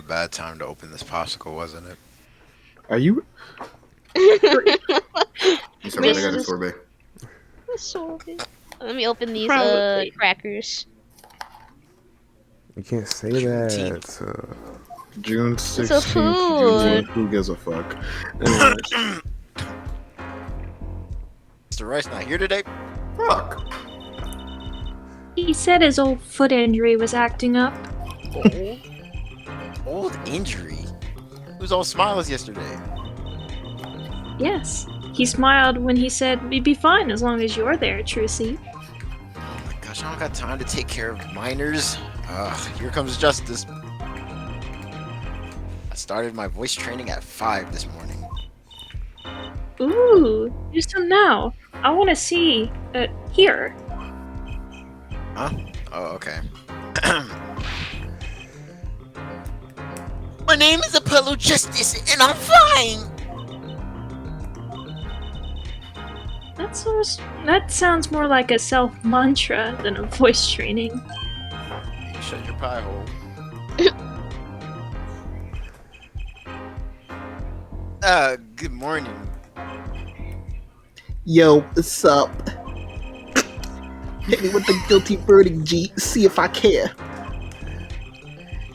a bad time to open this popsicle, wasn't it? Are you? It's alright, I got a Mrs. sorbet. Sorry. Let me open these Probably. crackers. You can't say Juneteenth. that. June It's a 16th. food. Who gives a fuck? Anyways, Mr. Rice not here today? Fuck. He said his old foot injury was acting up. Old injury? He was all smiles yesterday. Yes. He smiled when he said we'd be fine as long as you're there, Trucy. Oh my gosh, I don't got time to take care of minors. Here comes justice. I started my voice training at 5 this morning. Ooh, do some now. I want to see. Here. Huh? Oh, okay. My name is Apollo Justice, and I'm fine! That sounds more like a self mantra than a voice training. You shut your pie hole. Good morning. yo, what's up? Hit me with the guilty verdict, G. See if I care.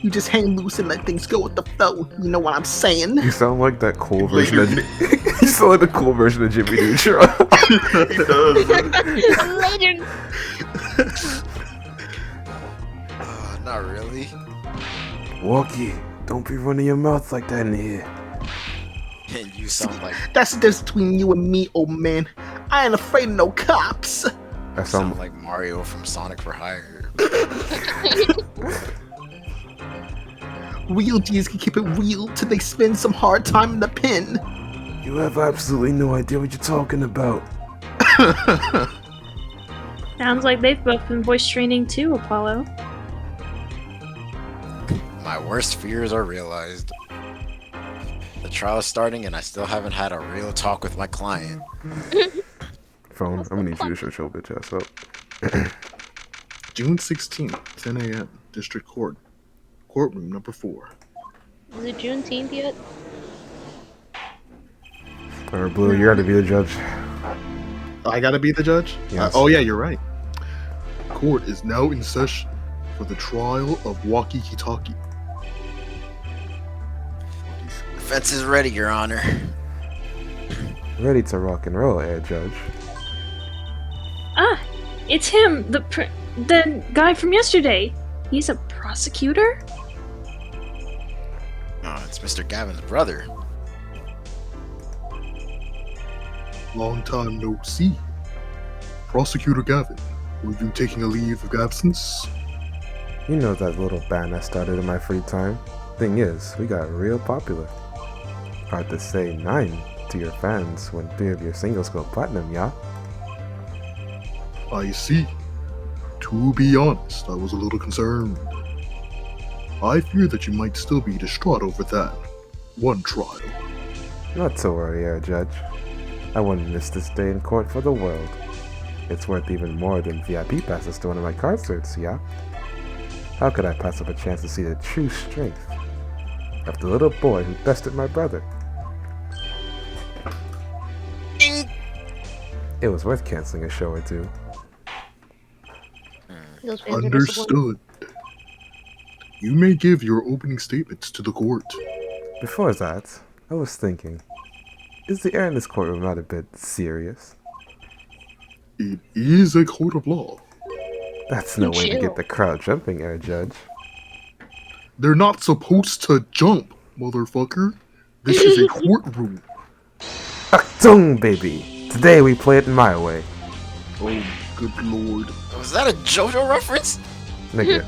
You just hang loose and let things go with the flow. You know what I'm saying? You sound like that cool version of you sound like the cool version of Jimmy Neutron. He does. Later. Not really. Walkie, don't be running your mouth like that in here. And you sound like That's the difference between you and me, old man. I ain't afraid of no cops. That sound like Mario from Sonic for Hire. Real G's can keep it real till they spend some hard time in the pen. You have absolutely no idea what you're talking about. Sounds like they've both been voice training too, Apollo. My worst fears are realized. The trial is starting and I still haven't had a real talk with my client. Phone, I'm gonna need you to shut your bitch ass up. June 16th, 10 a.m. District Court. Courtroom number 4. Is it Juneteenth yet? Or Blue, you gotta be the judge. I gotta be the judge? Yes. Oh yeah, you're right. Court is now in session for the trial of Walkie Kitaki. Defense is ready, Your Honor. Ready to rock and roll, Judge. Ah, it's him, the guy from yesterday. He's a prosecutor? Oh, it's Mr. Gavin's brother. Long time no see. Prosecutor Gavin, were you taking a leave of absence? You know that little band I started in my free time? Thing is, we got real popular. Hard to say 9 to your fans when 3 of your singles go platinum, yeah? I see. To be honest, I was a little concerned. I fear that you might still be distraught over that one trial. Not to worry, Judge. I wouldn't miss this day in court for the world. It's worth even more than VIP passes to one of my concerts, yeah? How could I pass up a chance to see the true strength of the little boy who bested my brother? It was worth canceling a show or two. Those fans are disappointed. Understood. You may give your opening statements to the court. Before that, I was thinking, is the air in this courtroom not a bit serious? It is a court of law. That's no way to Chill. get the crowd jumping, Judge. They're not supposed to jump, motherfucker. This is a courtroom. Achtung, baby! Today we play it my way. Oh, good lord. Was that a JoJo reference? Nigga.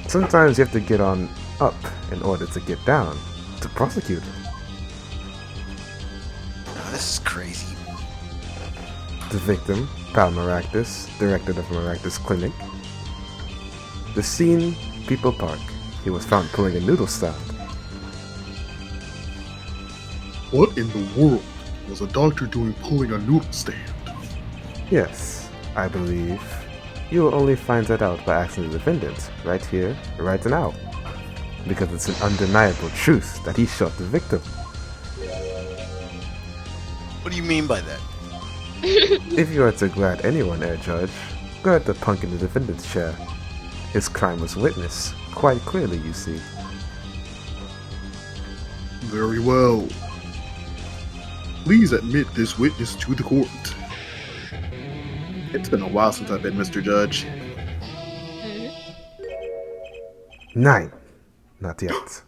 Sometimes you have to get on up in order to get down to prosecute it. Oh, this is crazy. The victim, Pal Maractus, director of Maractus Clinic. The scene, People Park. He was found pulling a noodle stand. What in the world was a doctor doing pulling a noodle stand? Yes, I believe. You will only find that out by asking the defendant, right here, right now. because it's an undeniable truth that he shot the victim. What do you mean by that? If you are to glad anyone, Air Judge, glad the punk in the defendant's chair. His crime was witnessed, quite clearly, you see. Very well. Please admit this witness to the court. It's been a while since I've been Mr. Judge. 9. Not yet.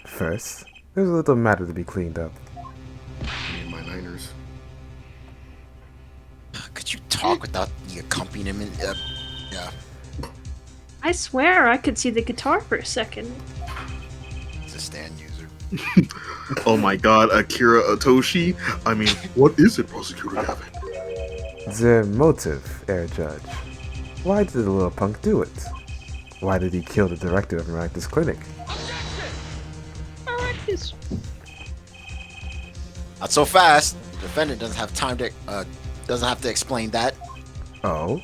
First, there's a little matter to be cleaned up. Me and my Niners. Could you talk without the accompaniment? Yeah, I swear I could see the guitar for a second. he's a stand user. Oh my god, Akira Otoshi? I mean, what is it, Prosecutor Gavin? The motive, Air Judge. Why did the little punk do it? Why did he kill the director of Miraculous Clinic? Maracus. Not so fast. The defendant doesn't have time to doesn't have to explain that. Oh,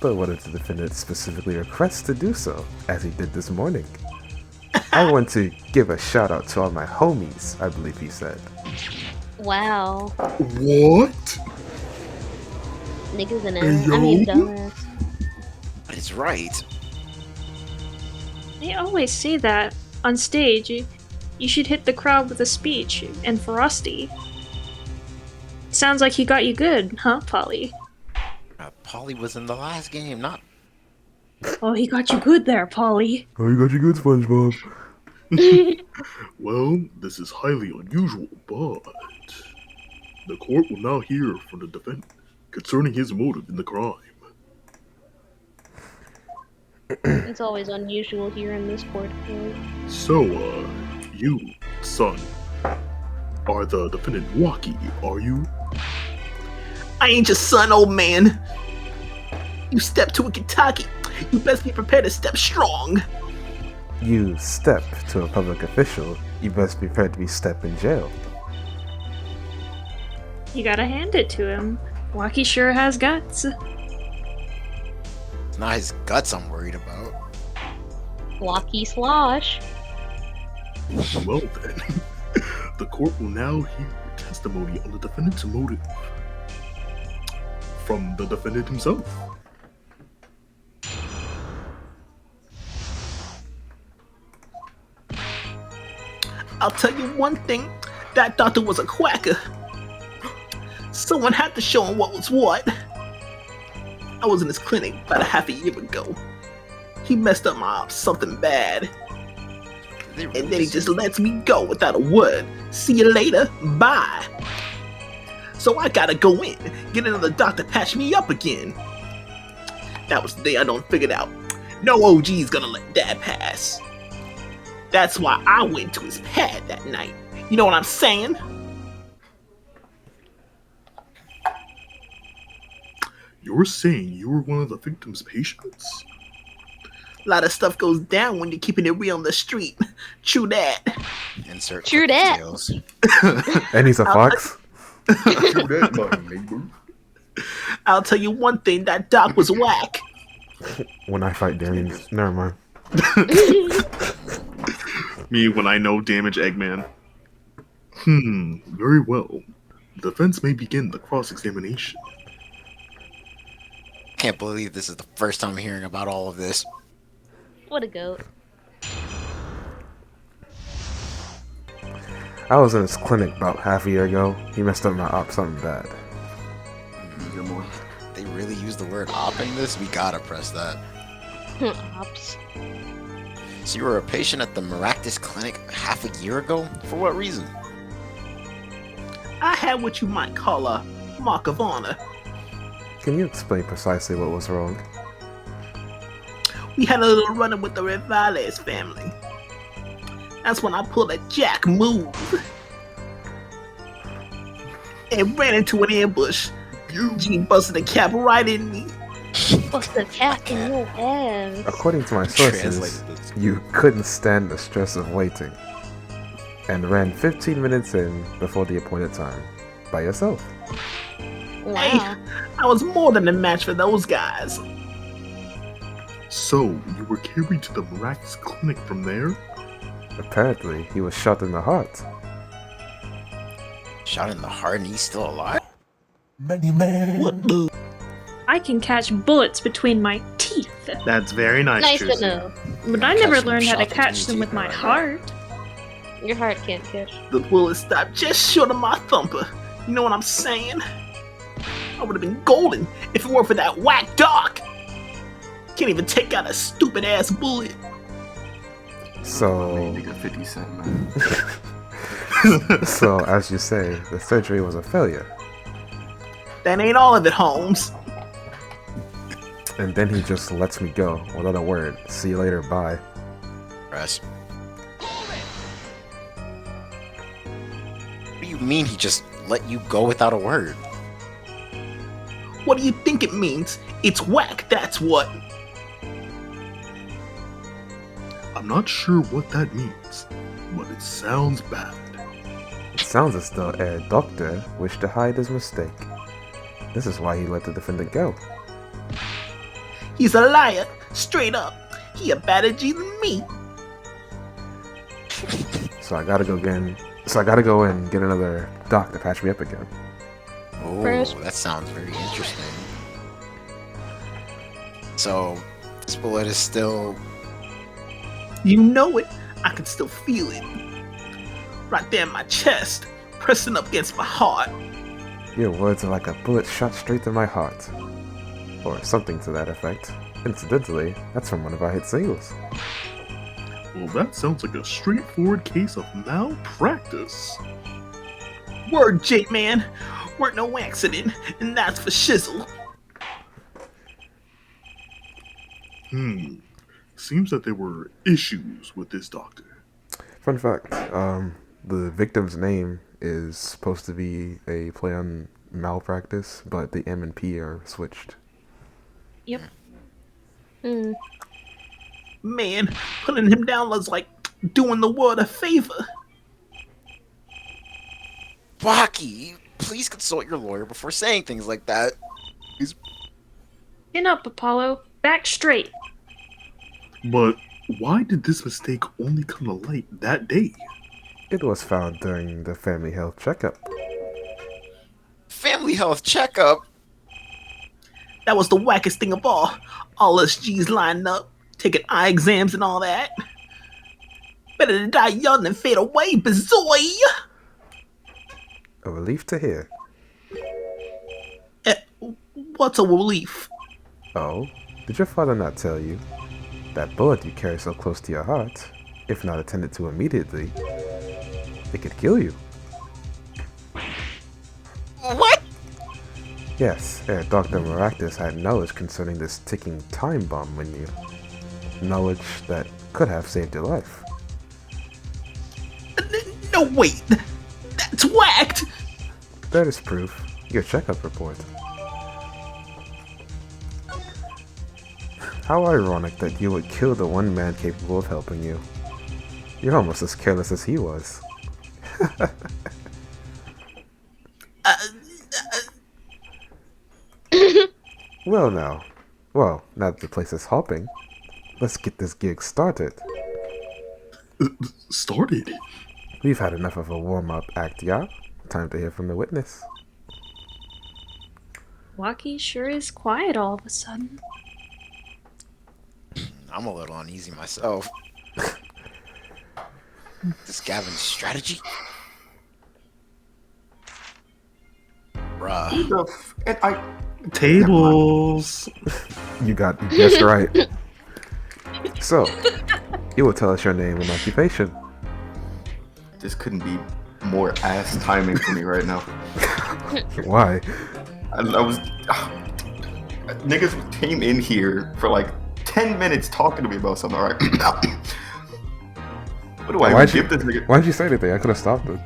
but what if the defendant specifically requests to do so, as he did this morning? I want to give a shout out to all my homies, I believe he said. Wow. What? Niggas an Hey, ass. I mean, yo. dumbass. But it's right. They always say that on stage. You should hit the crowd with a speech and ferocity. Sounds like he got you good, huh, Polly? Polly was in the last game, not. Oh, he got you good there, Polly. Oh, you got your good, SpongeBob. Well, this is highly unusual, but the court will now hear from the defendant concerning his motive in the crime. It's always unusual here in this court. So, you, son, are the defendant Waki, are you? I ain't your son, old man. You step to a Kentucky. You best be prepared to step strong. You step to a public official, you best be prepared to be stepped in jail. You gotta hand it to him. Waki sure has guts. It's not his guts I'm worried about. Blocky slosh. Well then, the court will now hear testimony on the defendant's motive from the defendant himself. I'll tell you one thing. That doctor was a quacker. Someone had to show him what was what. I was in his clinic about a half a year ago. He messed up my ops something bad. And then he just lets me go without a word. See you later. Bye. So I gotta go in, get another doctor patch me up again. That was the day I done figured out. No OG's gonna let that pass. That's why I went to his pad that night. You know what I'm saying? You're saying you were one of the victim's patients? A lot of stuff goes down when you're keeping it real on the street. True that. Insert True clip that. details. And he's a fox? True that, my neighbor. I'll tell you one thing, that doc was whack. When I fight Darian, never mind. Me when I know damage Eggman. Very well. The defense may begin the cross-examination. Can't believe this is the first time hearing about all of this. What a goat. I was in his clinic about half a year ago. He messed up my op something bad. You're more. They really use the word op in this? We gotta press that. Ops. So you were a patient at the Miraculous Clinic half a year ago? For what reason? I had what you might call a mark of honor. Can you explain precisely what was wrong? We had a little run-in with the Rivales family. That's when I pulled a jack move. And ran into an ambush. Gene busted a cap right in me. What's the cat in your ass? According to my sources, Translated this. you couldn't stand the stress of waiting, and ran 15 minutes in before the appointed time, by yourself. Wow. I was more than a match for those guys. So, you were carried to the miraculous clinic from there? Apparently, he was shot in the heart. Shot in the heart and he's still alive? What the? I can catch bullets between my teeth, That's very nice, Nice to Jersey. know. but I Catch never them learned how to shot between catch them your with teeth, my I like that. heart. Your heart can't catch. The bullet stopped just short of my thumper. You know what I'm saying? I would have been golden if it weren't for that whack doc. Can't even take out a stupid ass bullet. So, Nigga 50 Cent, man. so as you say, the surgery was a failure. That ain't all of it, Holmes. And then he just lets me go without a word. See you later, bye. Press. What do you mean he just let you go without a word? What do you think it means? It's whack, that's what. I'm not sure what that means, but it sounds bad. It sounds as though a doctor wished to hide his mistake. This is why he let the defendant go. He's a liar, straight up. He a better G than me. So I gotta go again. So I gotta go and get another doc to patch me up again. Oh, Press. that sounds very interesting. So, this bullet is still... You know it. I can still feel it. Right there in my chest, pressing up against my heart. Your words are like a bullet shot straight to my heart. Or something to that effect. Incidentally, that's from one of our hit singles. Well, that sounds like a straightforward case of malpractice. Word, J-Man. Weren't no accident, and that's for shizzle. Seems that there were issues with this doctor. Fun fact, the victim's name is supposed to be a play on malpractice, but the M and P are switched. Yep. Hmm. Man, putting him down was like doing the world a favor. Baki, please consult your lawyer before saying things like that. Chin up, Apollo. Back straight. But why did this mistake only come to light that day? It was found during the family health checkup. Family health checkup? That was the wackest thing of all. All us G's lining up, taking eye exams and all that. Better to die young than fade away, bazoy! A relief to hear. What's a relief? Oh, did your father not tell you? That bullet you carry so close to your heart, if not attended to immediately, it could kill you. What? Yes, Dr. Maractus had knowledge concerning this ticking time bomb in you. Knowledge that could have saved your life. No, wait! That's whacked! That is proof. Your checkup report. How ironic that you would kill the one man capable of helping you. You're almost as careless as he was. Well now. Well, now that the place is hopping, let's get this gig started. Started? We've had enough of a warm-up act, yeah? Time to hear from the witness. Waki sure is quiet all of a sudden. I'm a little uneasy myself. This Gavin's strategy? Bruh. Who the and I Tables. You guessed right. So, you will tell us your name and occupation. This couldn't be more ass timing for me right now. Why? I was niggas came in here for like 10 minutes talking to me about something. All right. What do I Why'd even you- give this nigga? Why'd you say anything? I could have stopped it.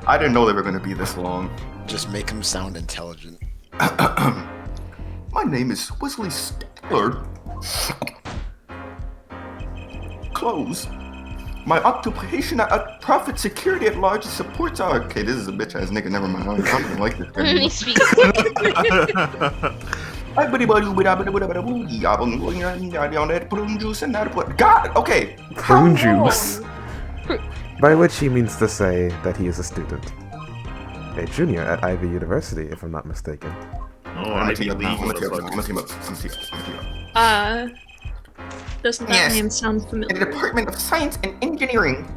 I didn't know they were gonna be this long. Just make him sound intelligent. My name is Wesley Stickler. Close. My occupation at Profit Security at Large supports our. Okay, this is a bitch ass nigga. Never mind. I don't like this guy anymore. He speaks. God, okay. Prune juice. By which he means to say that he is a student. A junior at Ivy University, if I'm not mistaken. Oh, I'm Ivy League, gonna team up. Doesn't that Yes. name sound In the familiar? Department of Science and Engineering.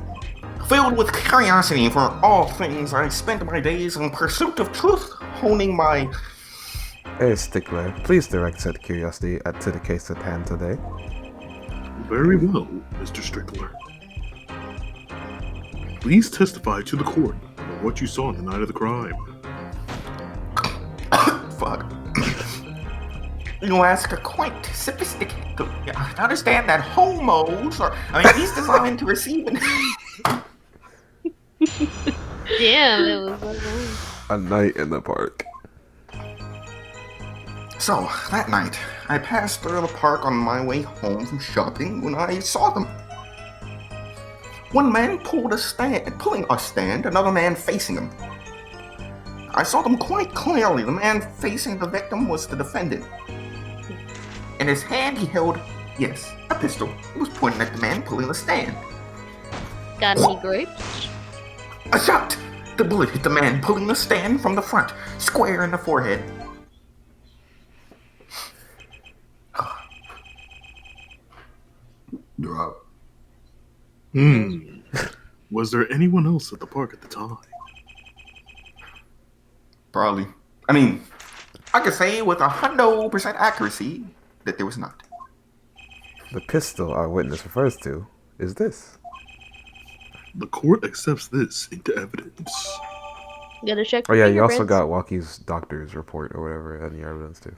Filled with curiosity for all things, I spent my days in pursuit of truth, honing my... Hey, Stickler, please direct said curiosity to the case at hand today. Very well, Mr. Stickler. Please testify to the court about what you saw on the night of the crime. Fuck. You ask a quite sophisticated... I understand that homos are... he's designed to receive an... Damn, it was A night in the park. So, that night, I passed through the park on my way home from shopping when I saw them. One man pulling a stand, another man facing him. I saw them quite clearly. The man facing the victim was the defendant. In his hand, he held, yes, a pistol. He was pointing at the man pulling the stand. got any grapes? A shot! The bullet hit the man pulling the stand from the front, square in the forehead. Drop. Was there anyone else at the park at the time? Probably. I can say with 100% accuracy that there was not. The pistol our witness refers to is this. The court accepts this into evidence. You gotta check. Oh the yeah, you also fingerprints. got Walkie's doctor's report or whatever and the evidence too.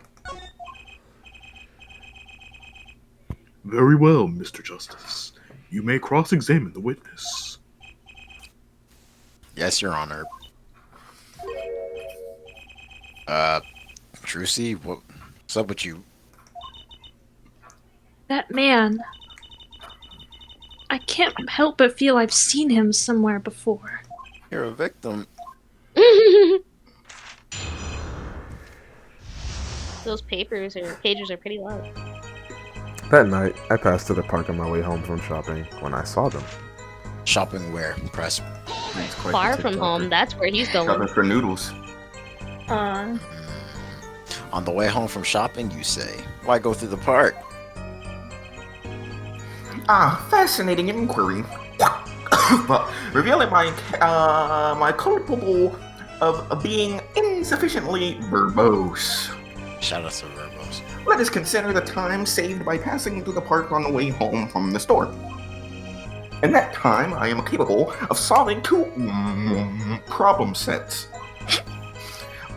Very well, Mr. Justice. You may cross-examine the witness. Yes, Your Honor. Trucy, what's up with you? That man. I can't help but feel I've seen him somewhere before. You're a victim. Those pages are pretty loud. That night, I passed through the park on my way home from shopping when I saw them. Shopping where? Press. He's quite Far the from TikToker. home, that's where he's going. Shopping for noodles. On the way home from shopping, you say. Why go through the park? Fascinating inquiry. But revealing my culpable of being insufficiently verbose. Shout out to Verbos. Let us consider the time saved by passing through the park on the way home from the store. In that time, I am capable of solving 2 problem sets.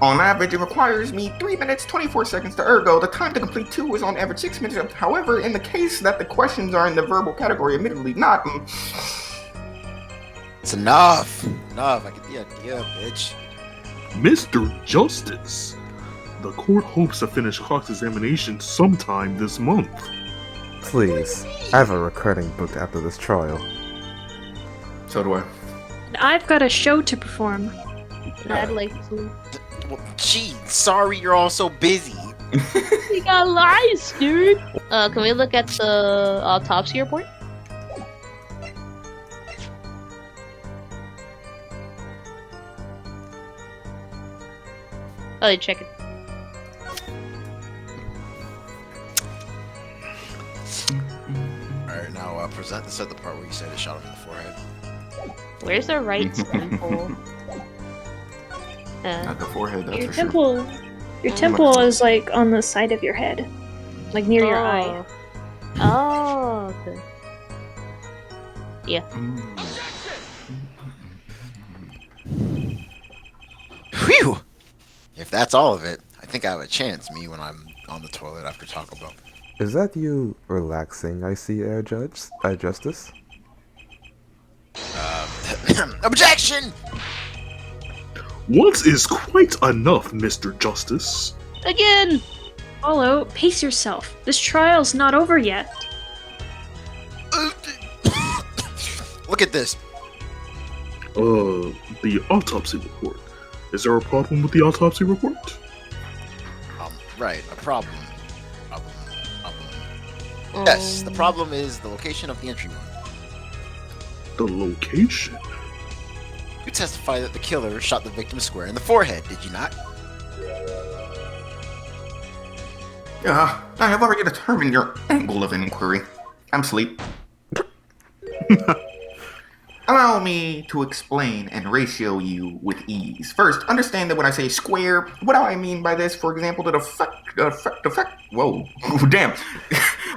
On average, it requires me 3 minutes, 24 seconds to ergo. The time to complete 2 is on average 6 minutes. However, in the case that the questions are in the verbal category, admittedly not. It's enough. Enough. I get the idea, bitch. Mr. Justice, the court hopes to finish cross-examination sometime this month. Please, I have a recording booked after this trial. So do I. I've got a show to perform. And I'd like to. Well, gee, sorry you're all so busy. You got lies, dude. Can we look at the autopsy report? Oh, check it. Alright, now present this at the part where you said it shot him in the forehead. Where's the right temple? At the forehead, that's Your for sure. your temple is like on the side of your head, like near your eye. Oh, okay. Whew! If that's all of it, I think I have a chance, me, when I'm on the toilet after Taco Bell. Is that you relaxing, I see, Justice? Objection! Once is quite enough, Mr. Justice. Again! Paulo, pace yourself. This trial's not over yet. Look at this. The autopsy report. Is there a problem with the autopsy report? Right, a problem. Problem. Problem. Yes, the problem is the location of the entry wound. The location? You testify that the killer shot the victim square in the forehead, did you not? I have already determined your angle of inquiry. I'm asleep. Allow me to explain and ratio you with ease. First, understand that when I say square, what do I mean by this? For example, the effect. Whoa, damn!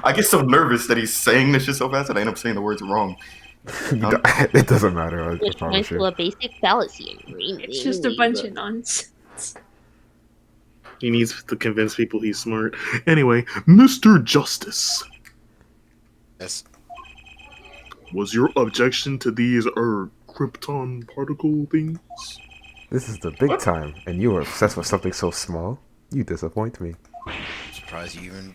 I get so nervous that he's saying this shit so fast that I end up saying the words wrong. It doesn't matter, I Which promise points to you. a basic fallacy. It's just a bunch of nonsense. He needs to convince people he's smart. Anyway, Mr. Justice, Yes. was your objection to these krypton particle things? This is the big time, and you are obsessed with something so small? You disappoint me. I'm surprised you even.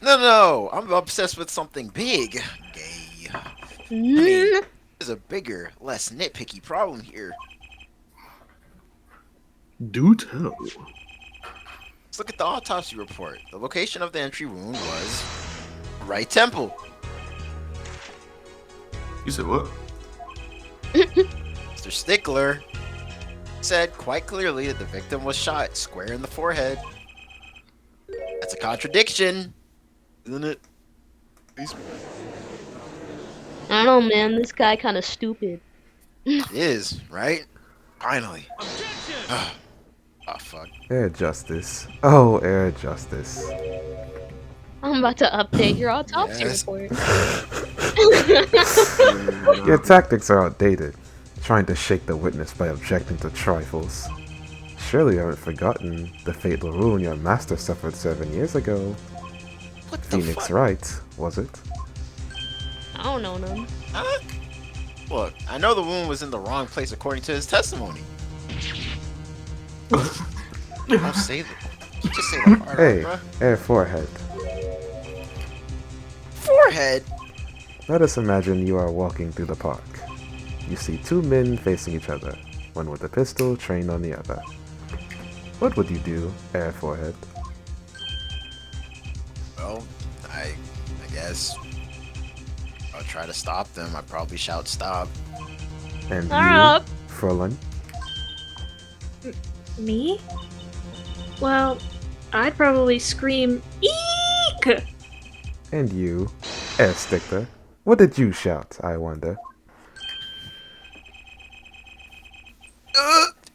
No, I'm obsessed with something big. Gay. I mean, there's a bigger, less nitpicky problem here. Do tell. Let's look at the autopsy report. The location of the entry wound was right temple. You said what? Mr. Stickler said quite clearly that the victim was shot square in the forehead. That's a contradiction, isn't it? I don't know, man. This guy kind of stupid. It is, right? Finally. Oh, fuck. Air Justice. Oh, Air Justice. I'm about to update your autopsy Yes. report. Your tactics are outdated, trying to shake the witness by objecting to trifles. Surely you haven't forgotten the fatal wound your master suffered 7 years ago. What the Phoenix fuck? Wright, was it? I don't know none. Huh? Look, I know the wound was in the wrong place according to his testimony. Don't say that. You just say that part, Hey, bruh. Air Forehead. Forehead? Let us imagine you are walking through the park. You see two men facing each other, one with a pistol trained on the other. What would you do, Air Forehead? Well, I guess I'll try to stop them. I'd probably shout stop. And you, Stop. Frolan? Me? Well, I'd probably scream, Eek! And you, Air Stickler? What did you shout, I wonder?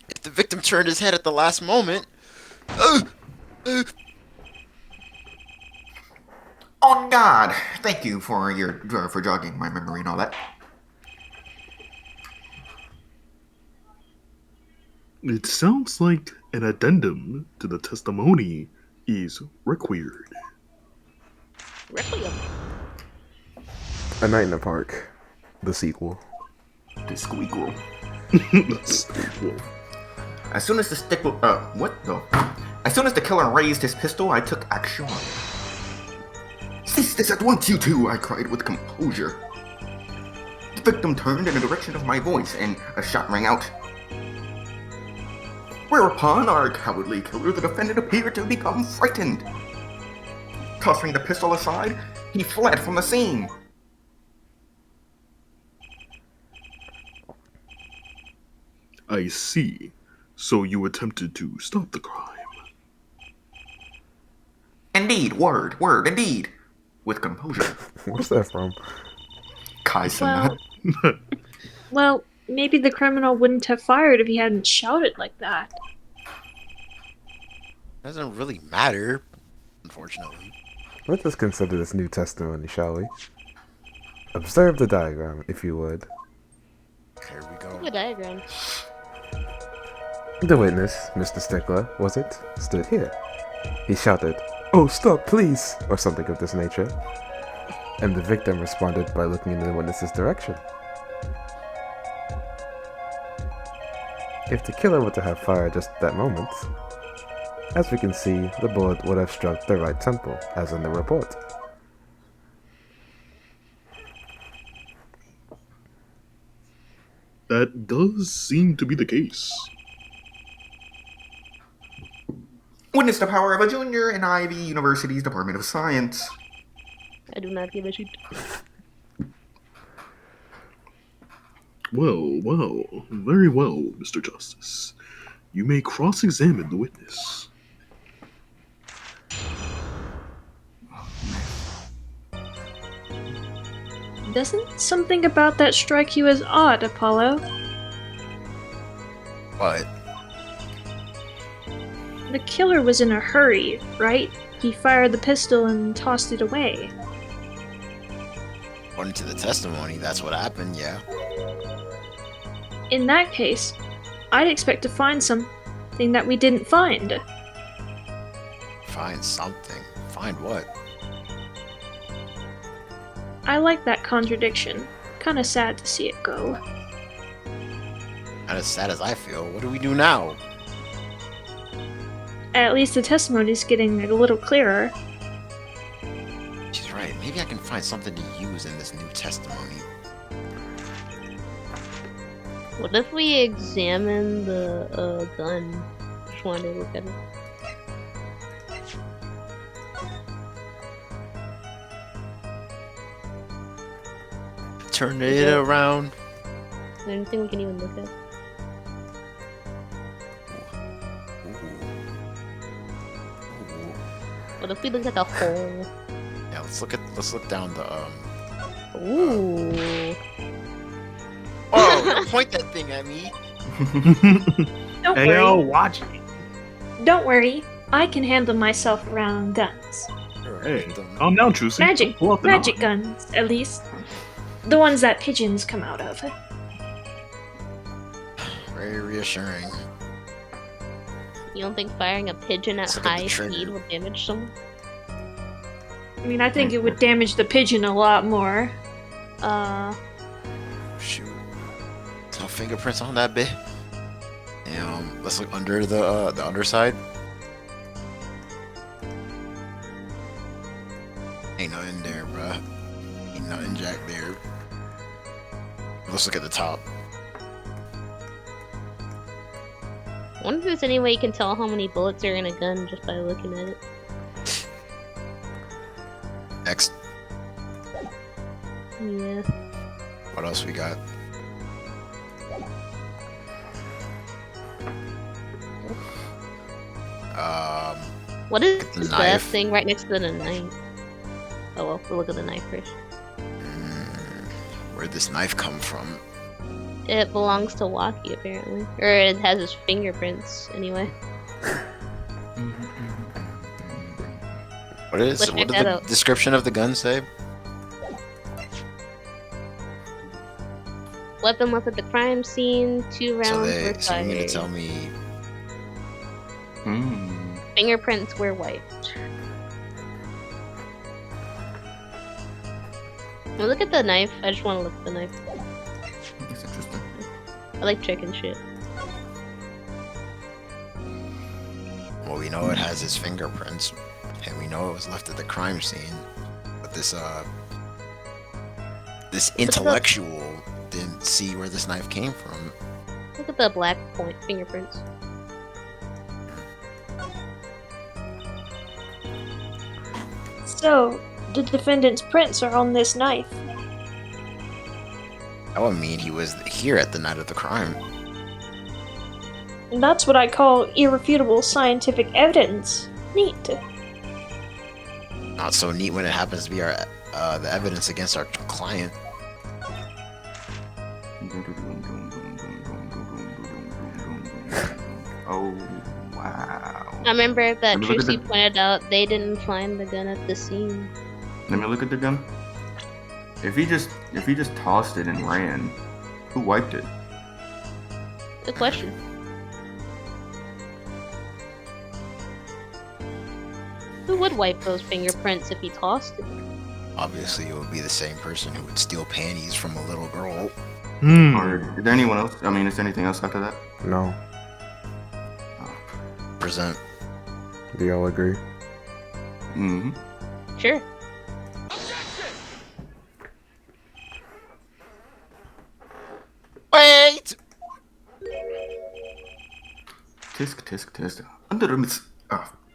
If the victim turned his head at the last moment. On God! Thank you for for jogging my memory and all that. It sounds like an addendum to the testimony is required. Requiem. A Night in the Park. The sequel. The squeakle. That's cool. As soon as the stickler, what though? As soon as the killer raised his pistol, I took action. Cease this at once, you two! I cried with composure. The victim turned in the direction of my voice, and a shot rang out. Whereupon our cowardly killer, the defendant, appeared to become frightened. Tossing the pistol aside, he fled from the scene. I see. So you attempted to stop the crime. Indeed, word, indeed. With composure. Where's that from? Kai-san. Well, maybe the criminal wouldn't have fired if he hadn't shouted like that. Doesn't really matter, unfortunately. Let us consider this new testimony, shall we? Observe the diagram, if you would. Here we go. Good diagram. The witness, Mr. Stickler, was it, stood here. He shouted, "Oh, stop, please!" or something of this nature. And the victim responded by looking in the witness's direction. If the killer were to have fired just at that moment, as we can see, the bullet would have struck the right temple, as in the report. That does seem to be the case. Witness the power of a junior in Ivy University's Department of Science. I do not give a shit. Well, very well, Mr. Justice. You may cross-examine the witness. Doesn't something about that strike you as odd, Apollo? What? The killer was in a hurry, right? He fired the pistol and tossed it away. According to the testimony, that's what happened, yeah. In that case, I'd expect to find something that we didn't find. Find something. Find what? I like that contradiction. Kinda sad to see it go. Not as sad as I feel. What do we do now? At least the testimony's getting a little clearer. She's right. Maybe I can find something to use in this new testimony. What if we examine the gun? Just wanted to look at it. Turn it around. Is there anything we can even look at? What if we look at the hole? Yeah, let's look down the Ooh. Oh, don't point that thing at me. Don't Hey, worry. yo, watch it. Don't worry. I can handle myself around guns. Hey, calm down, Trucy. Magic. Pull out the Magic knife. guns, at least. The ones that pigeons come out of. Very reassuring. You don't think firing a pigeon at Let's look at the high trigger. speed will damage someone? I mean, I think it would damage the pigeon a lot more. Shoot. There's no fingerprints on that bit. Let's look under the underside. Ain't nothing there, bruh. Ain't nothing jack there. Let's look at the top. I wonder if there's any way you can tell how many bullets are in a gun just by looking at it. Next. Yeah. What else we got? What is The that knife. thing right next to the knife? Oh well, we'll look at the knife first. Where'd this knife come from? It belongs to Waki, apparently. Or it has his fingerprints, anyway. What is? Let's What check did that the out. description of the gun say? Weapon left at the crime scene, 2 rounds So were so you mean to fired. tell me? Fingerprints were wiped. Well, look at the knife. I just want to look at the knife. That's interesting. I like checking shit. Well, we know it has his fingerprints, and we know it was left at the crime scene. But this intellectual didn't see where this knife came from. Look at the black point fingerprints. So, the defendant's prints are on this knife. That would mean he was here at the night of the crime. And that's what I call irrefutable scientific evidence. Neat. Not so neat when it happens to be the evidence against our client. Oh, wow. I remember that Let me look at Trucy the- pointed out they didn't find the gun at the scene. Let me look at the gun. If he just tossed it and ran, who wiped it? Good question. Who would wipe those fingerprints if he tossed it? Obviously, it would be the same person who would steal panties from a little girl. Or is there anyone else? I mean, is there anything else after that? No. Present. Do y'all agree? Mm-hmm. Sure. Wait! Tisk, tisk, tisk. Under the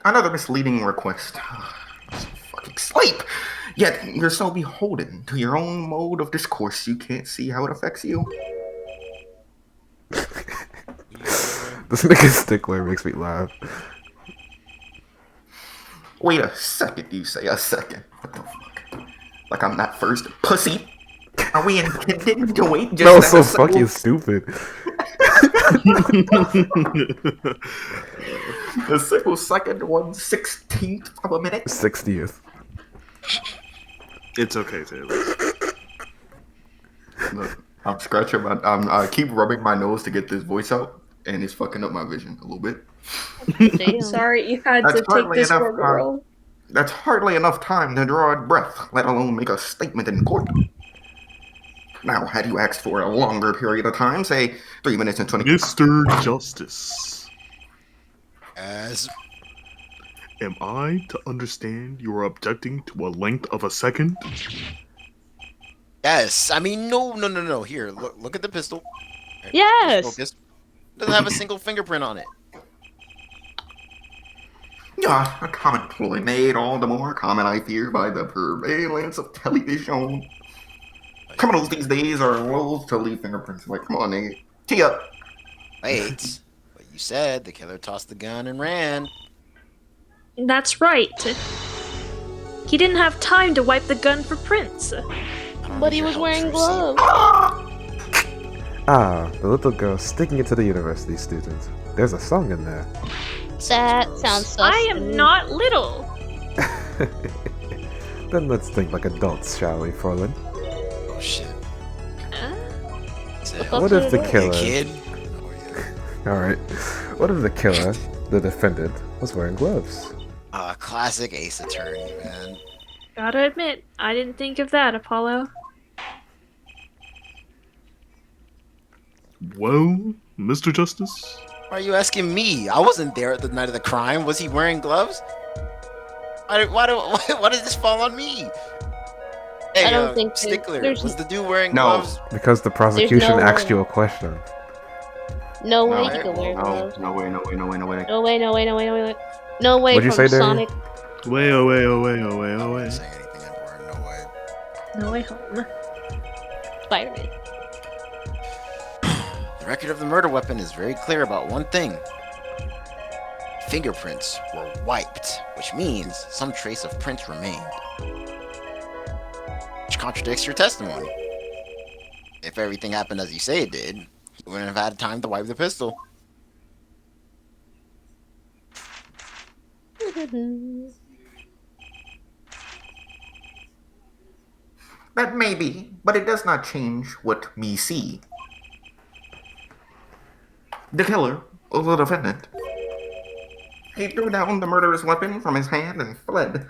Another misleading request. Fucking sleep! Yet you're so beholden to your own mode of discourse you can't see how it affects you. This nigga Stickler makes me laugh. Wait a second, you say a second. What the fuck? Like I'm that first pussy? Are we intended to wait just No, that so a second? fucking stupid. The single second, 1/16th of a minute. 60th. It's okay, Taylor. Look, I'm scratching my. I keep rubbing my nose to get this voice out, and it's fucking up my vision a little bit. Damn. Sorry, you had That's to take hardly this enough rubber time. roll. That's hardly enough time to draw a breath, let alone make a statement in court. Now, had you asked for a longer period of time, say 3 minutes and 20. Mr. Justice, As am I to understand you are objecting to a length of a second? yes, I mean no. Here, look at the pistol. Yes. Focus. Doesn't have a single fingerprint on it. Yeah, a common ploy made all the more common, I fear, by the prevalence of television. Criminals these days are loath to leave fingerprints. Like, come on, nigga. Tee up. Wait, but you said the killer tossed the gun and ran. That's right. He didn't have time to wipe the gun for prints. I don't But need he your was help, wearing Tracy. gloves. Ah, the little girl sticking it to the university student. There's a song in there. That sounds sus. I am not little. Then let's think like adults, shall we, Fräulein? Oh shit. Is it- fuck What if the Hey, killer... kid? Oh, yeah. Alright. What if the killer, the defendant, was wearing gloves? Classic Ace Attorney, man. Gotta admit, I didn't think of that, Apollo. Well, Mr. Justice, Why are you asking me? I wasn't there at the night of the crime. Was he wearing gloves? Why did this fall on me? Hey, I don't think Stickler, there's- was the dude wearing No. gloves? Because the prosecution no asked way. you a question. No way No, he could wear no, gloves. no way. No way, no way, no way, no way, no way. No way What'd you from say, Darian? Sonic. way, oh, way, oh, way, oh, way, I'm oh, not way. saying anything important. No way. No way home. Spider-Man. The record of the murder weapon is very clear about one thing. Fingerprints were wiped, which means some trace of prints remained. Which contradicts your testimony. If everything happened as you say it did, you wouldn't have had time to wipe the pistol. That may be, but it does not change what me see. The killer, or the defendant, he threw down the murderous weapon from his hand and fled.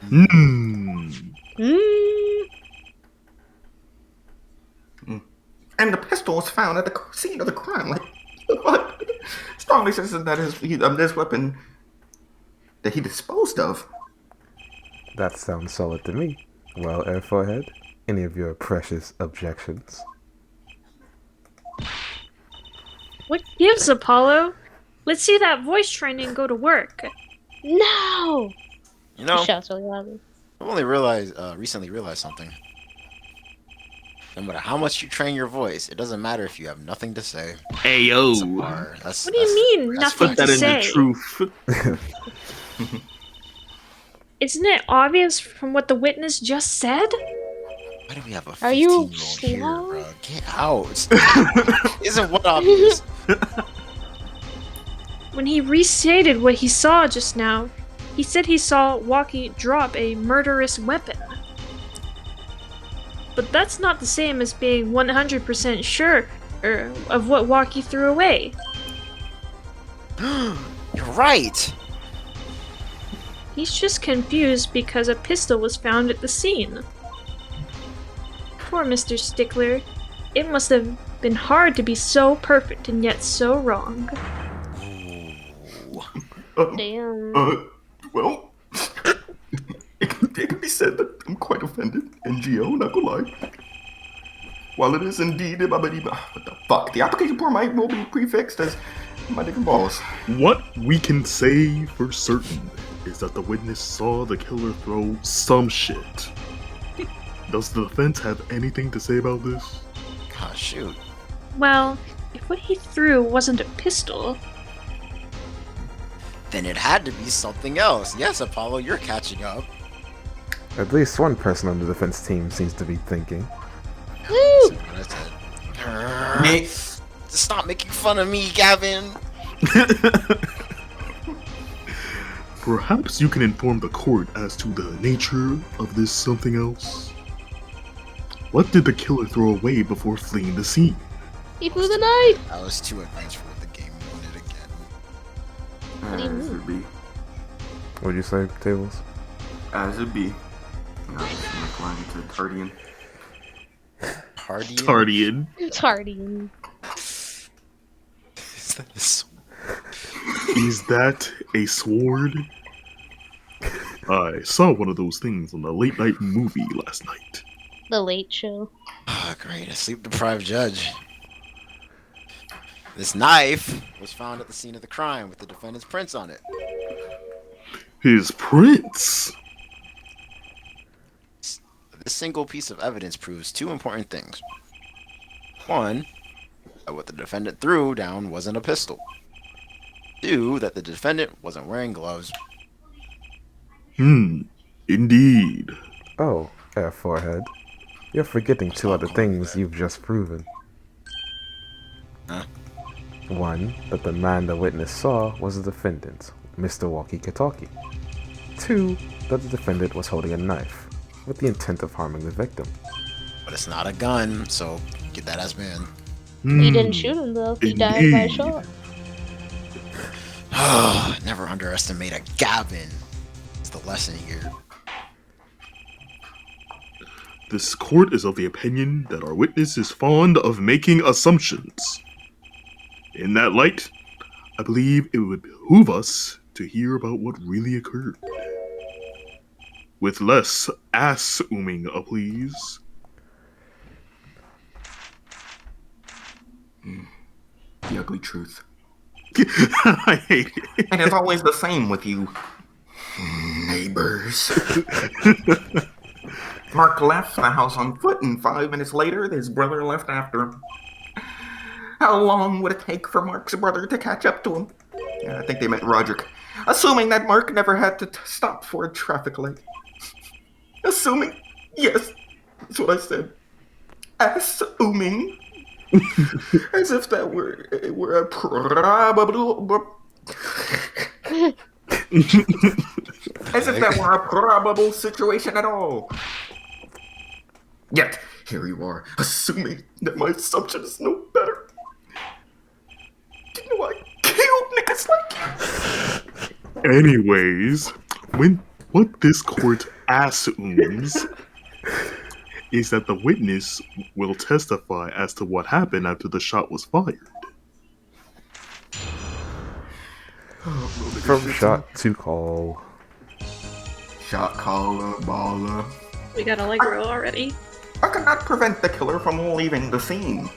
Hmm. And the pistol was found at the scene of the crime. Like, what? Strongly says that this weapon that he disposed of. That sounds solid to me. Well, Air Forehead, any of your precious objections? What gives, Apollo? Let's see that voice training go to work. No! You know, He shouts really loudly. I've only recently realized something. No matter how much you train your voice, it doesn't matter if you have nothing to say. Hey, yo. That's, What do you mean, that's nothing Put that to in say? the truth. Isn't it obvious from what the witness just said? Why do we have a Are you 15-year-old here, slow? bro? Get out. Isn't what obvious? When he restated what he saw just now, he said he saw Walkie drop a murderous weapon. But that's not the same as being 100% sure of what Walkie threw away. You're right. He's just confused because a pistol was found at the scene. Poor Mr. Stickler. It must have been hard to be so perfect and yet so wrong. Damn. Well, it can be said that I'm quite offended, NGO, not gonna lie. While it is indeed, what the fuck? The application form will be prefixed as My dick and balls. What we can say for certain is that the witness saw the killer throw some shit. Does the defense have anything to say about this? Oh, shoot. Well, if what he threw wasn't a pistol, Then it had to be something else. Yes, Apollo, you're catching up. At least one person on the defense team seems to be thinking. See what I said. Stop making fun of me, Gavin. Perhaps you can inform the court as to the nature of this something else. What did the killer throw away before fleeing the scene? He threw the knife. I was too advanced for what the game wanted again. do you As mean? it be. What'd you say, Tables? As it be. Now this is inclined to Tardian. Party. Tardian. Tardy. Is that the sword? Is that a sword? I saw one of those things on the late night movie last night. The Late Show. Oh, great. A sleep-deprived judge. This knife was found at the scene of the crime with the defendant's prints on it. His prints! This single piece of evidence proves two important things. One, that what the defendant threw down wasn't a pistol. Two, that the defendant wasn't wearing gloves. Indeed. Oh, Air Forehead. You're forgetting two other things you've just proven. Huh? One, that the man the witness saw was the defendant, Mr. Walkie-Talkie. Two, that the defendant was holding a knife, with the intent of harming the victim. But it's not a gun, so get that as man. He didn't shoot him though. He died by a shot. Never underestimate a Gavin. It's the lesson here. This court is of the opinion that our witness is fond of making assumptions. In that light, I believe it would behoove us to hear about what really occurred. With less ass-ooming, please. The ugly truth. I hate it. And it's always the same with you. Neighbors. Mark left the house on foot, and 5 minutes later, his brother left after him. How long would it take for Mark's brother to catch up to him? Yeah, I think they meant Roderick. Assuming that Mark never had to stop for a traffic light. Assuming, yes, that's what I said. Assuming. As if that were a probable... As if that were a probable situation at all. Yet, here you are, assuming that my assumption is no better. Didn't know I killed niggas like you? Anyways, what this court assumes is that the witness will testify as to what happened after the shot was fired. From shot to call. Shot caller, baller. we got Allegro already. I could not prevent the killer from leaving the scene.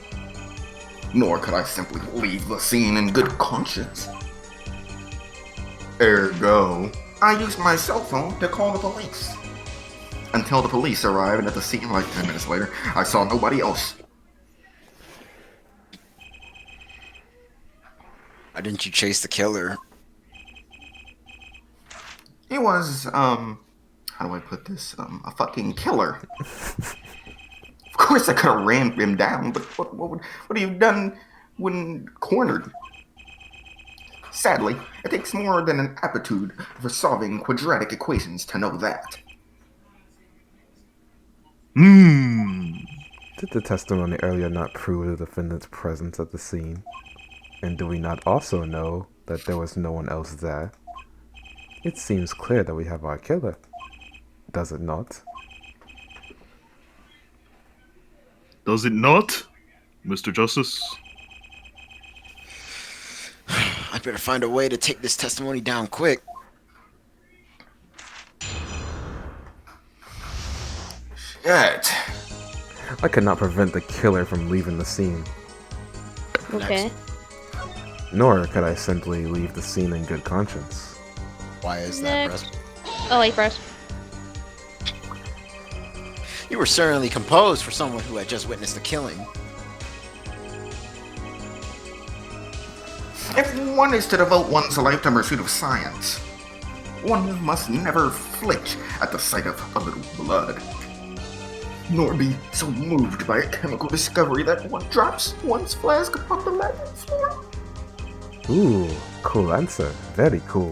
Nor could I simply leave the scene in good conscience. Ergo, I used my cell phone to call the police. Until the police arrived at the scene like 10 minutes later, I saw nobody else. Why didn't you chase the killer? He was, how do I put this? A fucking killer. Of course I could have rammed him down, but what have you done when cornered? Sadly, it takes more than an aptitude for solving quadratic equations to know that. Did the testimony earlier not prove the defendant's presence at the scene? And do we not also know that there was no one else there? It seems clear that we have our killer. Does it not? Does it not, Mr. Justice? I'd better find a way to take this testimony down quick. Shit. I could not prevent the killer from leaving the scene. Okay. Nor could I simply leave the scene in good conscience. Why is that, Next. Press? Oh, wait, first. You were certainly composed for someone who had just witnessed a killing. If one is to devote one's life to pursuit of science, one must never flinch at the sight of a little blood, nor be so moved by a chemical discovery that one drops one's flask upon the landing floor. Ooh, cool answer. Very cool.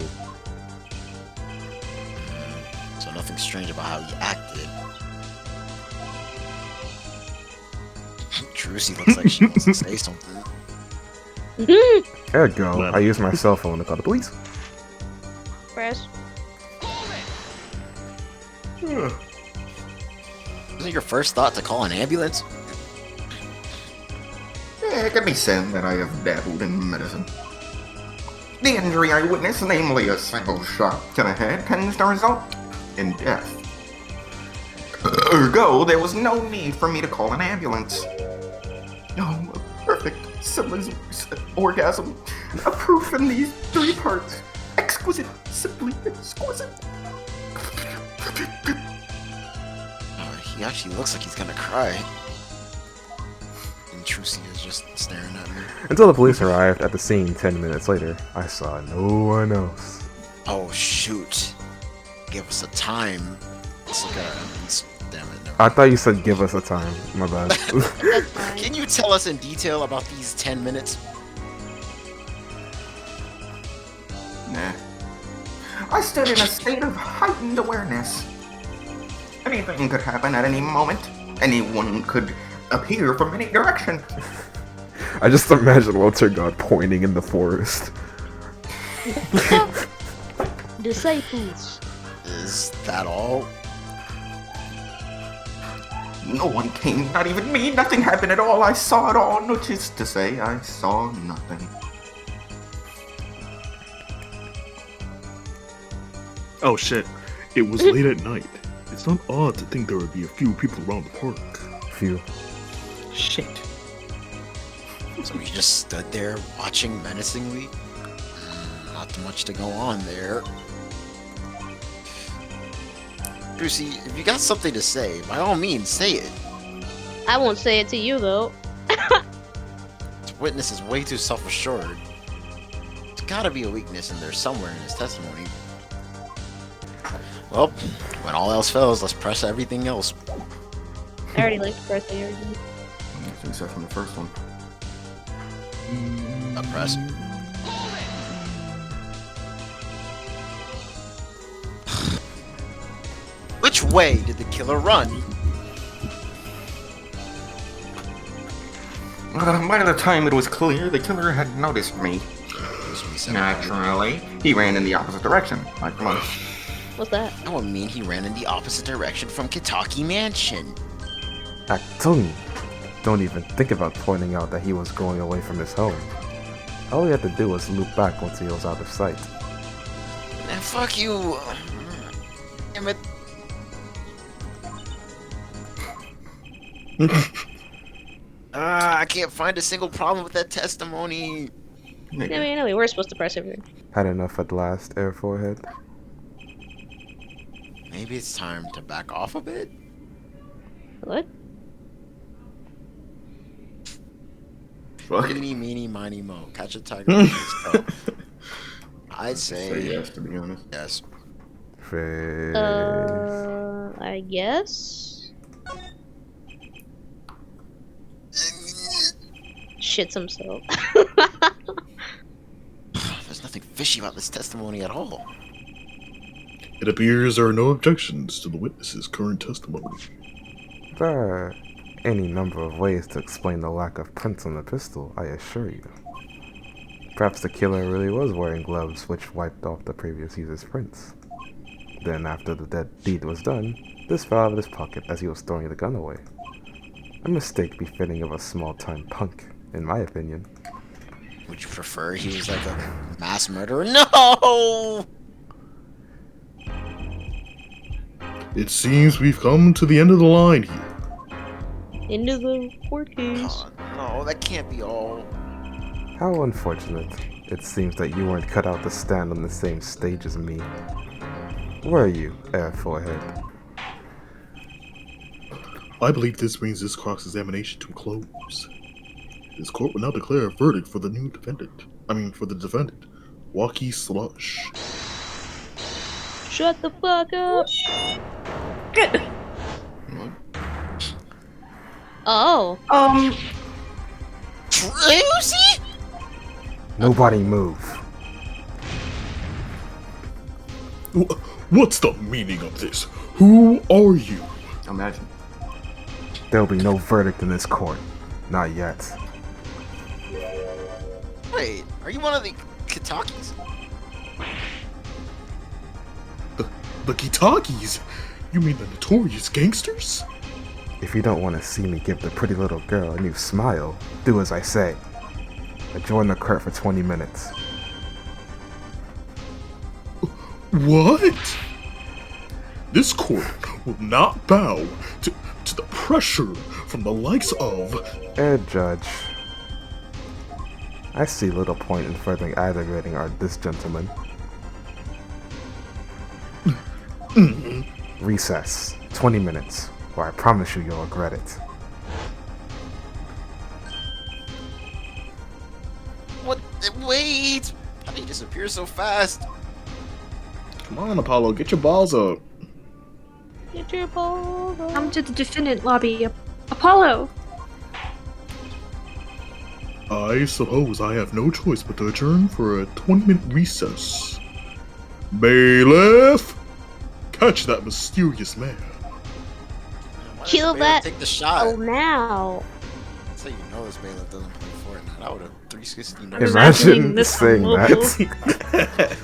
So nothing strange about how he acted. Trucy looks like she wants to say something. There we go. I use my cell phone to call the police. Press. Wasn't your first thought to call an ambulance? It can be said that I have dabbled in medicine. The injury I witnessed, namely a single shot to the head, tends to result in death. Ergo, there was no need for me to call an ambulance. Oh, a perfect symbolism, orgasm, a proof in these 3 parts. Exquisite, simply exquisite. He actually looks like he's gonna cry. And Trucy is just staring at me. Until the police arrived at the scene 10 minutes later, I saw no one else. Oh shoot. Give us a time. Let's look at our evidence. Damn it, never. I thought you said give us a time. My bad. That's fine. Can you tell us in detail about these 10 minutes? Nah. I stood in a state of heightened awareness. Anything could happen at any moment. Anyone could appear from any direction. I just imagine Walter God pointing in the forest. Disciples. Is that all? No one came, not even me. Nothing happened at all. I saw it all, which is to say, I saw nothing. Oh shit. It was late at night. It's not odd to think there would be a few people around the park. Phew. Shit. So we just stood there watching menacingly? Not much to go on there. Brucey, if you got something to say, by all means, say it. I won't say it to you, though. This witness is way too self-assured. There's gotta be a weakness in there somewhere in his testimony. Well, when all else fails, let's press everything else. I already like the first thing. Except from the first one. Press. Which way did the killer run? By the time it was clear, the killer had noticed me. Naturally, he ran in the opposite direction, like most. What's that? That would mean he ran in the opposite direction from Kitaki Mansion. Actung. Don't even think about pointing out that he was going away from his home. All he had to do was loop back once he was out of sight. Man, fuck you. Damn it. I can't find a single problem with that testimony. I mean, no, we were supposed to press everything. Had enough at last, Air Forehead. Maybe it's time to back off a bit? What? Fuck. Eeny, meeny, miny, mo. Catch a tiger with his toe. I'd Say say yes, to be honest. yes. Face. I guess? Shits himself. There's nothing fishy about this testimony at all. It appears there are no objections to the witness's current testimony. There are any number of ways to explain the lack of prints on the pistol, I assure you. Perhaps the killer really was wearing gloves which wiped off the previous user's prints. Then after the dead deed was done, this fell out of his pocket as he was throwing the gun away. A mistake befitting of a small-time punk, in my opinion. Would you prefer he was like a mass murderer? No! It seems we've come to the end of the line here. Into the court case. Oh, no, that can't be all. How unfortunate. It seems that you weren't cut out to stand on the same stage as me. Where are you, Air Forehead? I believe this brings this cross-examination to a close. This court will now declare a verdict for the new defendant. For the defendant, Walkie Slush. Shut the fuck up. Oh. Lucy? Nobody move. What's the meaning of this? Who are you? Imagine. There'll be no verdict in this court. Not yet. Wait, are you one of the Kitakis? The Kitakis? You mean the notorious gangsters? If you don't want to see me give the pretty little girl a new smile, do as I say. Adjourn the court for 20 minutes. What? This court will not bow to the pressure from the likes of... Judge. I see little point in further aggravating this gentleman. Recess. 20 minutes, or I promise you you'll regret it. What? Wait! How did he disappear so fast? Come on, Apollo, get your balls up. Get your ball. Come to the defendant lobby. Apollo! I suppose I have no choice but to adjourn for a 20-minute recess. Bailiff! Catch that mysterious man. Why Kill does Bailiff that. Take the shot. Oh, now. That's how you know this Bailiff doesn't play Fortnite. I would have 360 I'm noticed. Imagine imagining this on saying mobile. that.